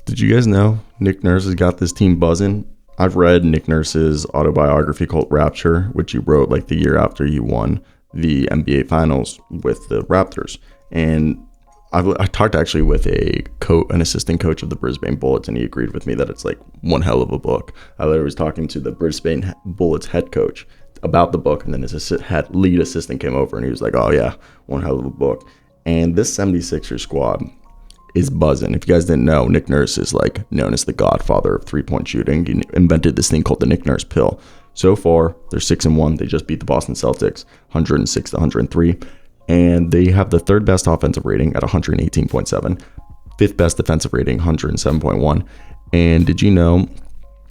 Did you guys know Nick Nurse has got this team buzzing? I've read Nick Nurse's autobiography called Rapture, which he wrote like the year after he won the NBA Finals with the Raptors. And I talked actually with an assistant coach of the Brisbane Bullets, and he agreed with me that it's like one hell of a book. I literally was talking to the Brisbane Bullets head coach about the book, and then his lead assistant came over, and he was like, oh yeah, one hell of a book. And this 76ers squad is buzzing. If you guys didn't know, Nick Nurse is like known as the godfather of three-point shooting. He invented this thing called the Nick Nurse pill. So far, they're 6-1. They just beat the Boston Celtics 106-103. And they have the third best offensive rating at 118.7, fifth best defensive rating, 107.1. And did you know,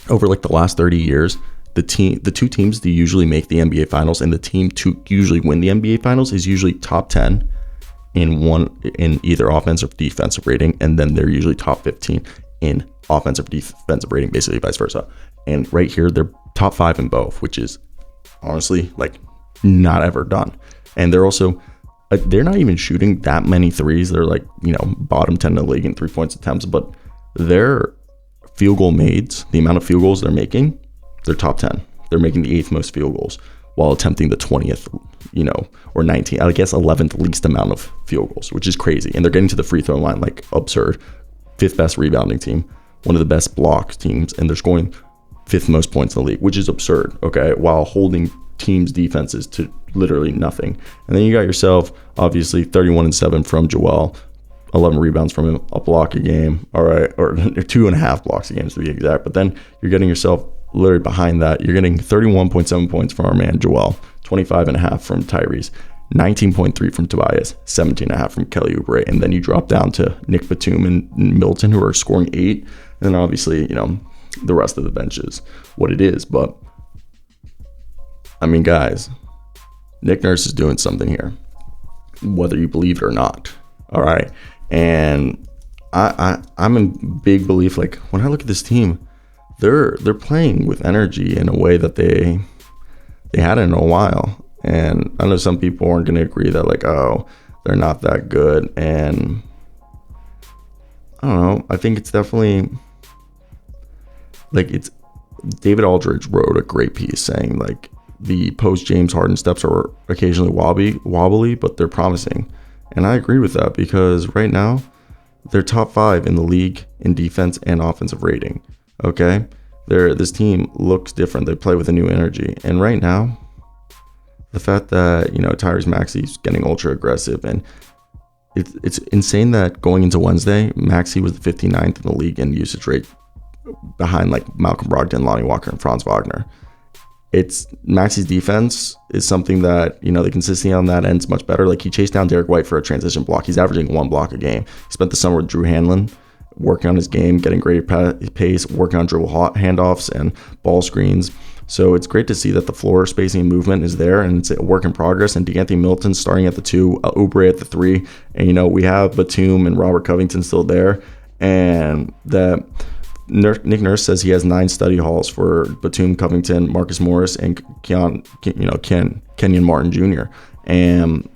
over like the last 30 years, the two teams that usually make the NBA Finals and the team to usually win the NBA Finals is usually top 10 in either offensive or defensive rating, and then they're usually top 15 in offensive defensive rating, basically vice versa. And right here, they're top 5 in both, which is honestly like not ever done. And they're also they're not even shooting that many threes. They're like, bottom 10 in the league in 3-point attempts, but their field goal made, the amount of field goals they're making, they're top 10. They're making the 8th most field goals while attempting the 20th, or 19th, I guess 11th least amount of field goals, which is crazy. And they're getting to the free throw line like absurd. 5th best rebounding team, one of the best block teams, and they're scoring 5th most points in the league, which is absurd, okay, while holding teams' defenses to literally nothing. And then you got yourself, obviously, 31-7 from Joel, 11 rebounds from him, a block a game, all right, or 2.5 blocks a game to be exact. But then you're getting yourself literally behind that. You're getting 31.7 points from our man Joel, 25.5 from Tyrese, 19.3 from Tobias, 17.5 from Kelly Oubre. And then you drop down to Nick Batum and Milton, who are scoring 8. And then obviously, the rest of the bench is what it is. But I mean, guys, Nick Nurse is doing something here, whether you believe it or not. All right. And I'm in big belief, like when I look at this team, they're playing with energy in a way that they hadn't in a while. And I know some people aren't going to agree that like, oh, they're not that good. And I don't know. I think it's definitely like David Aldridge wrote a great piece saying like the post James Harden steps are occasionally wobbly, but they're promising. And I agree with that because right now they're top 5 in the league in defense and offensive rating. Okay, this team looks different. They play with a new energy, and right now, the fact that Tyrese Maxey's getting ultra aggressive, and it's insane that going into Wednesday, Maxey was the 59th in the league in usage rate, behind like Malcolm Brogdon, Lonnie Walker, and Franz Wagner. It's Maxey's defense is something that, the consistency on that end is much better. Like he chased down Derek White for a transition block. He's averaging 1 block a game. He spent the summer with Drew Hanlon, working on his game, getting greater pace, working on dribble handoffs and ball screens. So it's great to see that the floor spacing and movement is there, and it's a work in progress. And DeAnthony Milton starting at the 2, Oubre at the 3. And, we have Batum and Robert Covington still there. And that Nick Nurse says he has 9 study halls for Batum, Covington, Marcus Morris, and Kenyon Martin Jr. And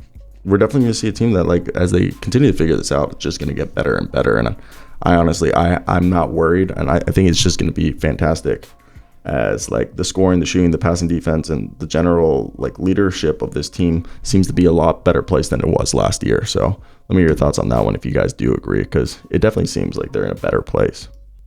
we're definitely going to see a team that, like, as they continue to figure this out, it's just going to get better and better. And I honestly, I'm not worried, and I think it's just going to be fantastic as, like, the scoring, the shooting, the passing defense, and the general, like, leadership of this team seems to be a lot better place than it was last year. So let me hear your thoughts on that one if you guys do agree, because it definitely seems like they're in a better place.